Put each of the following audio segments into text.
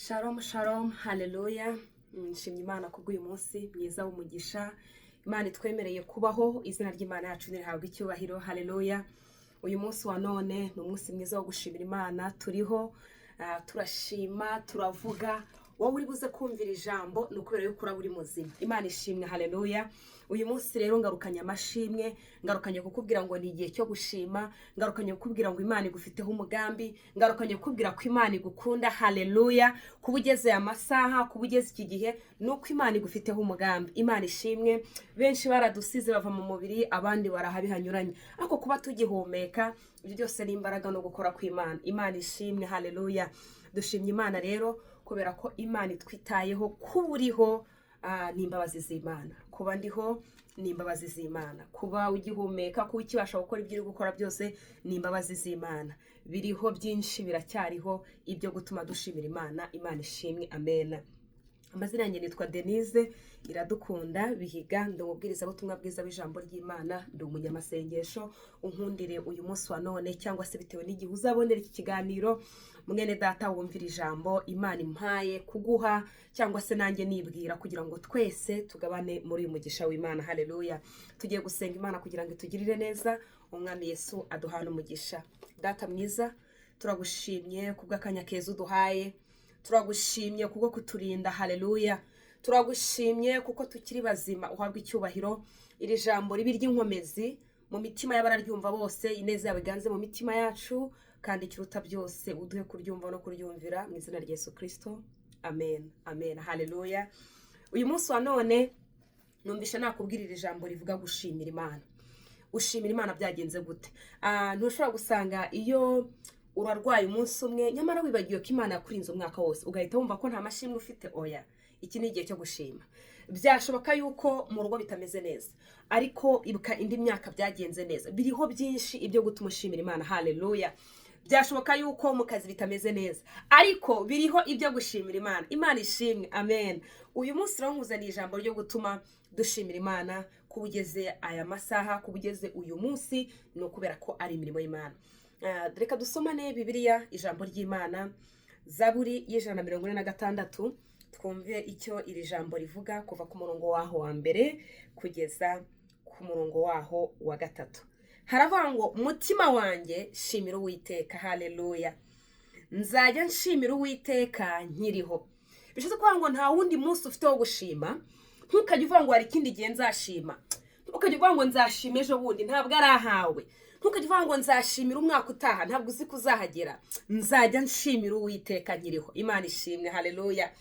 Shalom shalom haleluya. Nshimye Imana kubw'uyu munsi mwiza w'umugisha. Imana itwemereye kubaho, izina ry'Imana yacu nirihabwa icyubahiro. Haleluya. Uyu munsi wa none ni umunsi mwiza wo gushimira Imana. Turiho turashima, turavuga. Wowe uri buze kumvira ijambo nukubera yuko uri muzima. Imana ishimwe. Haleluya. Uyu munsi rero ngarukanye amashimwe, ngarukanye kukubwira ngo ni igihe cyo gushima, ngarukanye kukubwira ngo Imana igufiteho umugambi, ngarukanye kukubwira ko Imana igukunda. Haleluya. Kuba ugeze amasaha, kuba ugeze iki gihe nuko Imana igufiteho umugambi. Imana ishimwe. Benshi baradusize bava mu mubiri, abandi barahabihanyuranye, ariko kuba tugihumeka ibyo byose ni imbaraga no gukora kw'Imana. Imana ishimwe. Haleluya. Dushimye Imana rero kubera ko Imana itwitayeho. Kuba uriho ni imbabazi z'Imana, kuba ndiho ni imbabazi z'Imana, kuba ugihumeka, kuba ukibasha gukora ibyo uri gukora byose ni imbabazi z'Imana. Biriho byinshi, biracyariho ibyo gutuma dushimira Imana. Imana ishimwe. Amen. Amazina yanjye nitwa Denise Iradukunda Bihiga, ndi umubwirizabutumwa bwiza w'ijambo ry'Imana, ndi umunyamasengesho. Unkundire uyu munsi wa none, cyangwa se bitewe n'igihe uzabonera iki kiganiro, mwene data wumvira ijambo Imana impaye kuguha, cyangwa se nanjye nibwira, kugira ngo twese tugabane muri uyu mugisha w'Imana. Haleluya. Tugiye gusenga Imana kugira ngo itugirire neza. Umwami Yesu aduhana umugisha. Data mwiza, turagushimye kubw'akanya keza uduhaye, turagushimye kubwo kuturinda. Haleluya. Turagushimye kuko tukiri bazima. Uhabwe icyubahiro. Iri jambo ribi ry'inkomezi mu mitima y'abararyumva bose, ineza yawe iganze mu mitima yacu, kandi kiruta byose uduhe kuryumva no kuryumvira, mu izina rya Yesu Kristo. Amen. Amen. Haleluya. Uyu munsi wa none numvisha nakubwira iri jambo rivuga gushimira Imana. Ushimira Imana byagenze gute? Ntushobora gusanga iyo urarwaye umunsi umwe nyamara wibagiwe ko Imana yakurinze umwaka wose, ugahita wumva ko nta mashimwe ufite. Oya, iki ni igihe cyo gushima. Byashoboka yuko mu rugo bitameze neza, ariko ibuka indi myaka byagenze neza. Biriho byinshi ibyo gutuma ushimira Imana. Haleluya. Byashoboka yuko mu kazi bitameze neza, ariko biriho ibyo gushimira Imana. Imana ishimwe. Amen. Uyu munsi rero nkuzaniye ijambo ryo gutuma dushimira Imana. Kuba ugeze aya masaha, kuba ugeze uyu munsi, ni ukubera ko ari imirimo y'Imana. Reka dusomane Bibiliya, ijambo ry'Imana, Zaburi y'146, twumve icyo iri jambo rivuga kuva ku murongo waho wa mbere kugeza ku murongo waho wa gatatu. Haravuga ngo mutima wanjye shimira Uwiteka. Haleluya. Nzajya nshimira Uwiteka nkiriho. Bishatse kuvuga ngo nta wundi munsi ufite wo gushima. Ntukajye uvuga ngo hari ikindi gihe nzashima. Ntukajye uvuga ngo nzashima ejo bundi, ntabwo ari ahawe. Ntukajye uvuga ngo nzashimira umwaka utaha, ntabwo uzi kuzahagera. Nzajya nshimira Uwiteka nkiriho. Imana ishimwe. Haleluya.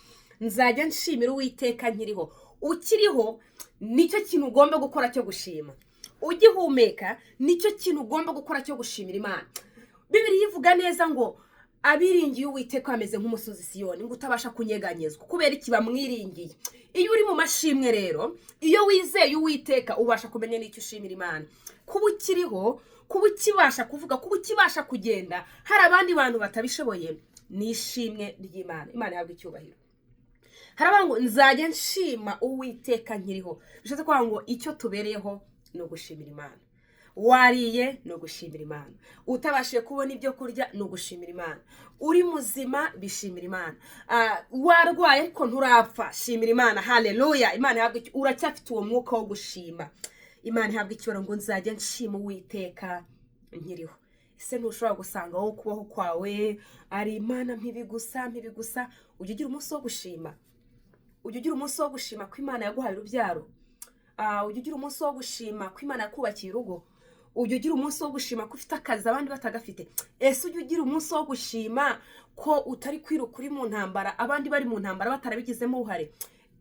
Nzajya nshimira Uwiteka nkiriho. Ukiriho nicyo kintu ugomba gukora cyo gushima. Ugihumeka nicyo kintu ugomba gukora cyo gushimira Imana. Bibiliya ivuga neza ngo abiringiye Uwiteka bameze nk'umusozi Siyoni, ngo utabasha kunyeganyezwa, kubera iki bamwiringiye. Iyo uri mu mashimwe rero, iyo wizeye Uwiteka, ubasha kumenya n'icyo ushimira Imana. Kuba ukiriho, kuba ukibasha kuvuga, kuba ukibasha kugenda, hari abandi bantu batabishoboye, ni ishimwe ry'Imana. Imana ihabwe icyubahiro. Haravuga ngo nzajya nshima Uwiteka nkiriho. Bishatse kuvuga ngo icyo tubereyeho ni ugushimira Imana. Wariye ni ugushimira Imana. Utabashije kubona ibyo kurya ni ugushimira Imana. Uri muzima bishimira Imana. Warwaye ariko nturapfa, shimira Imana. Haleluya. Imana ihabwe, uracyafite uwo mwuka wo gushima. Imana ihabwe icyubahiro ngo nzajya nshima Uwiteka nkiriho. Ese ntushobora gusanga wowe kubaho kwawe ari Imana mpibigusa. Ujye ugira umunsi wo gushima. Ujye ugira umunsi wo gushima ko Imana yaguhaye urubyaro. Ujye ugira umunsi wo gushima ko Imana yakubakiye urugo. Ujye ugira umunsi wo gushima ko ufite akazi abandi batagafite. Ese ujye ugira umunsi wo gushima ko utari kwiruka uri mu ntambara, abandi bari mu ntambara batarabigizemo uruhare.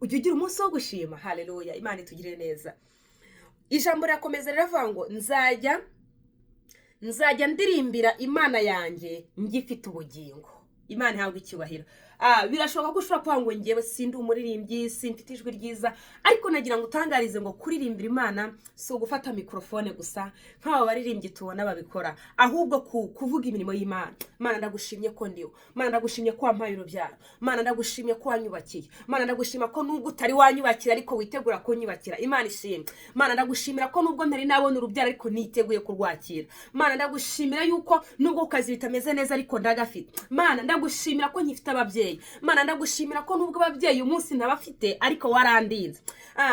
Ujye ugira umunsi wo gushima. Haleluya. Imana itugirire neza. Ijambo rirakomeza riravuga ngo nzajya ndirimbira Imana yanjye ngifite ubugingo. Imana ihabwe icyubahiro. Birashoboka ko ushobora kuvuga ngo ngewe sindi umuririmbyi, simfite ijwi ryiza, ariko nagira ngo utangarize ngo kuririmbira Imana si ugufata mikrofone gusa nk'abo baririmbyi tubona babikora, ahubwo kuvuga imirimo y'Imana. Mana ndagushimye ko ndiho. Mana ndagushimye ko wampaye urubyaro. Mana ndagushimye ko wanyubakiye. Mana ndagushima ko nubwo utari wanyubakira ariko witegura kunyubakira. Imana ishimwe. Mana ndagushimira ko nubwo ntari nabona urubyaro ariko niteguye kurwakira. Mana ndagushimira yuko nubwo kazi bitameze neza ariko ndagafite. Mana ndagushimira ko nkifite ababyeyi. Mana ndagushimira ko nubwo ababyeyi umunsi ntabafite ariko warandinze.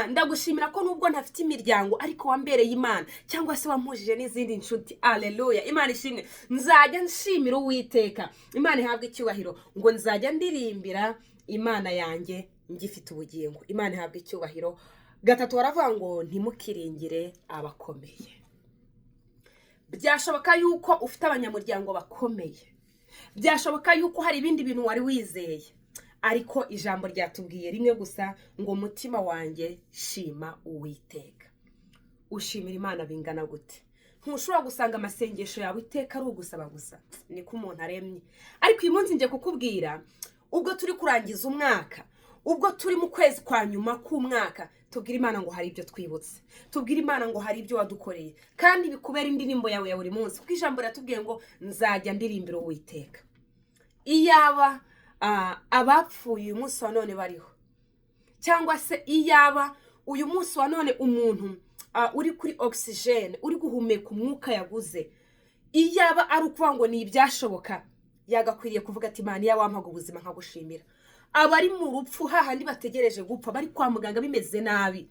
Ndagushimira ko nubwo ntafite imiryango ariko wambereye Imana cyangwa se wampujije n'izindi nshuti. Haleluya. Imana ishimwe. Nzajya nshimira Uwiteka. Imana ihabwe icyubahiro ngo nzajya ndirimbira Imana yanjye ngifite ubugingo. Imana ihabwe icyubahiro. Gatatu baravuga ngo ntimukiringire abakomeye. Byashoboka yuko ufite abanyamuryango bakomeye. Byashoboka yuko hari ibindi bintu wari wizeye. Ariko ijambo ryatubwiye rimwe gusa ngo mutima wanjye shima Uwiteka. Ushimira Imana bingana gute? Ntushobora gusanga amasengesho yawe iteka ari ugusaba gusa. Niko umuntu aremye. Ariko uyu munsi ngiye kukubwira ubwo turi kurangiza umwaka, ubwo turi mu kwezi kwa nyuma k'umwaka, tubwira Imana ngo hari ibyo twibutse. Tubwira Imana ngo hari ibyo wadukoreye. Kandi bikubera indirimbo yawe ya buri munsi. Kuko ijambo riratubwiye ngo nzajya ndirimbira Uwiteka. Iyaba abapfuye uyu munsi wa none bariho, cyangwa se iyaba uyu munsi wa none umuntu uri kuri oxygen, uri guhumeka umwuka yaguze, iyaba ari ukuvuga ngo ni ibyashoboka, yagakwiriye kuvuga ati Imana iyaba wampaga ubuzima nkagushimira. Abari mu rupfu hahandi bategereje gupfa, bari kwa muganga bimeze nabi,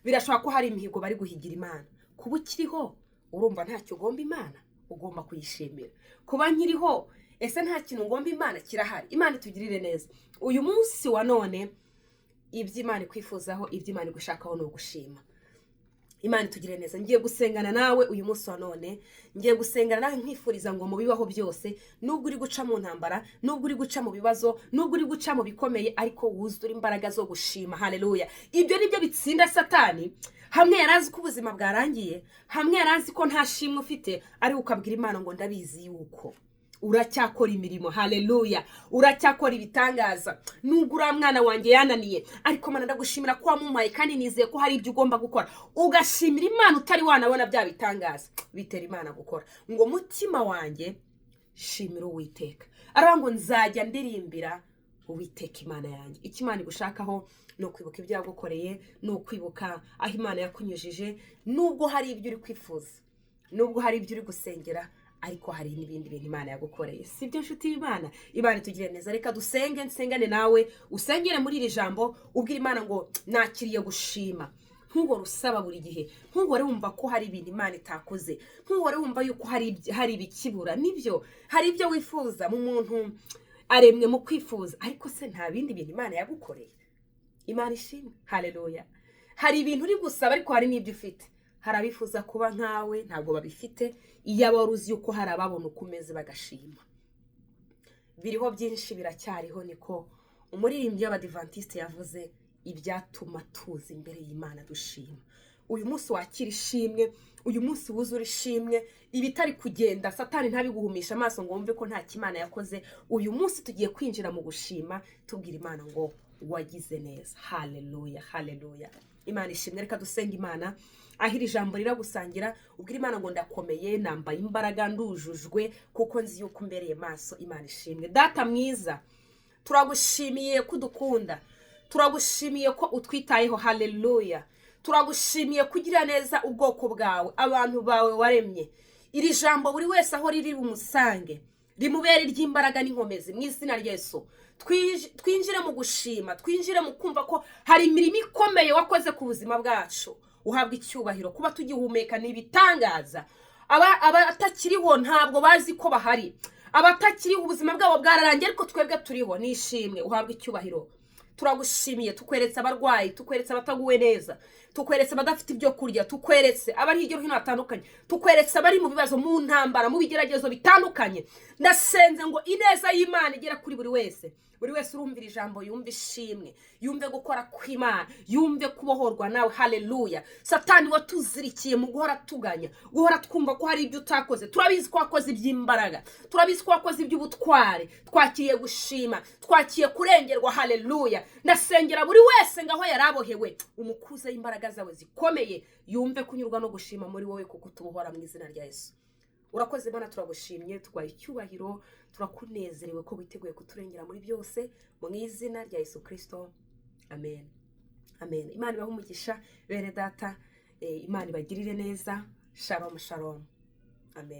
birashoboka ko hari imihigo bari guhigira Imana. Kuba ukiriho urumva ntacyo ugomba Imana, ugomba kuyishimira. Kuba nkiriho ese nta kintu ngomba Imana kirahari. Imana itugirire neza. Uyu munsi wa none iby'Imana ikwifuzaho, iby'Imana igushakaho no gushima. Imana itugirire neza. Ngiye gusengana nawe uyu munsi wa none. Ngiye gusengana nawe nkwifuriza ngo mu bibaho byose, nubwo uri guca mu ntambara, nubwo uri guca mu bibazo, nubwo uri guca mu bikomeye, ariko wuzure imbaraga zo gushima. Haleluya. Ibyo nibyo bitsinda Satani. Hamwe yarazi ko ubuzima bwarangiye, hamwe yarazi ko nta shimwe ufite, ari ukabwira Imana ngo ndabizi yuko uracyakora imirimo. Haleluya. Uracyakora ibitangaza. Nubwo uri mwana wanjye yananiye, ariko Mana ndagushimira ko wamumpaye kandi nizeye ko hari ibyo ugomba gukora. Ugashimira Imana utari wanabona bya bitangaza. Bitera Imana gukora. Ngo mutima wanjye shimira Uwiteka. Aravuga ngo nzajya ndirimbira Uwiteka Imana yanjye. Icyo Imana igushakaho no kwibuka ibyo yagukoreye, no kwibuka aho Imana yakunyujije, nubwo hari ibyo uri kwifuza, nubwo hari ibyo uri gusengera, ariko hari n'ibindi bintu Imana yagukoreye. Sibyo nshuti y'Imana? Imana itugire neza. Reka dusenge, nsengane nawe, usengere muri iri jambo, ubwira Imana ngo nakiriye gushima. Ntugore usaba buri gihe, ntugore wumva ko hari ibintu Imana itakoze, ntugore wumva yuko hari ibikibura. Nibyo hari ibyo wifuza, mu muntu aremwe mu kwifuza, ariko se nta bindi bintu Imana yagukoreye. Imana ishimwe. Haleluya. Hari ibintu uri gusaba ariko hari n'ibyo ufite. Hari abifuza kuba nkawe ntabwo babifite, iyo wari uzi yuko hari ababona uko umeze bagashima. Biriho byinshi biracyariho, niko umuririmbyi w'Abadiventiste yavuze, ibyatuma tuza imbere y'Imana dushima. Uyu munsi wakira ishimwe, uyu munsi wuzura ishimwe, ibitari kugenda Satani ntabiguhumisha amaso ngo wumve ko nta kimana yakoze. Uyu munsi tugiye kwinjira mu gushima, tubwira Imana ngo wagize neza. Haleluya. Haleluya. Imana ishimwe. Reka dusenga Imana. Ahiri jambo riragusangira, ubwira Imana ngo ndakomeye, nambaye imbaraga, ndujujwe kuko nzi yuko umbereye maso. Imana ishimwe. Data mwiza, turagushimiye ko udukunda, turagushimiye ko utwitayeho. Haleluya. Turagushimiye kugira neza ubwoko bwawe, abantu bawe waremye. Iri jambo buri wese aho riri bumusange, rimubere ry'imbaraga n'inkomezi mu izina rya Yesu. Twinjire mu gushima, twinjire mu kumva ko hari imirimo ikomeye wakoze ku buzima bwacu. Uhabwa icyubahiro. Kuba tugihumeka n'ibitangaza. Abatakiriho ntabwo bazi ko bahari, abatakiriho ubuzima bwabo bwararangiye, ariko twebwe turiho. Nishimwe. Uhabwa icyubahiro. Turagushimiye. Tukweretse abarwayi, tukweretse abataguwe neza, tukweretse abadafite ibyo kurya, tukweretse abari hirya no hino hatandukanye, tukweretse abari mu bibazo, mu ntambara, mu bigeragezo bitandukanye. Ndasenze ngo ineza y'Imana igera kuri buri wese. Buri wese urumvira ijambo yumve ishimwe, yumve gukora kw'Imana, yumve kubohorwa nawe. Haleluya. Satani watuzirikiye mu guhora tuganya, guhora twumva ko hari ibyo utakoze. Turabizi ko wakoze iby'imbaraga, turabizi ko wakoze iby'ubutware. Twakiye gushima, twakiye kurengerwa. Haleluya. Ndasengera buri wese ngaho yarabohewe, umukuze imbaraga zawe zikomeye, yumve kunyurwa no gushima muri wowe kuko tubohora mu izina rya Yesu. Urakoze Imana, turagushimye, tugwaye icyubahiro, turakunezerewe ko witeguye kuturengera muri byose, mu izina rya Yesu Kristo. Amen. Amen. Imana ibahe umugisha bene data, Imana ibagirire neza. Shalom shalom. Amen.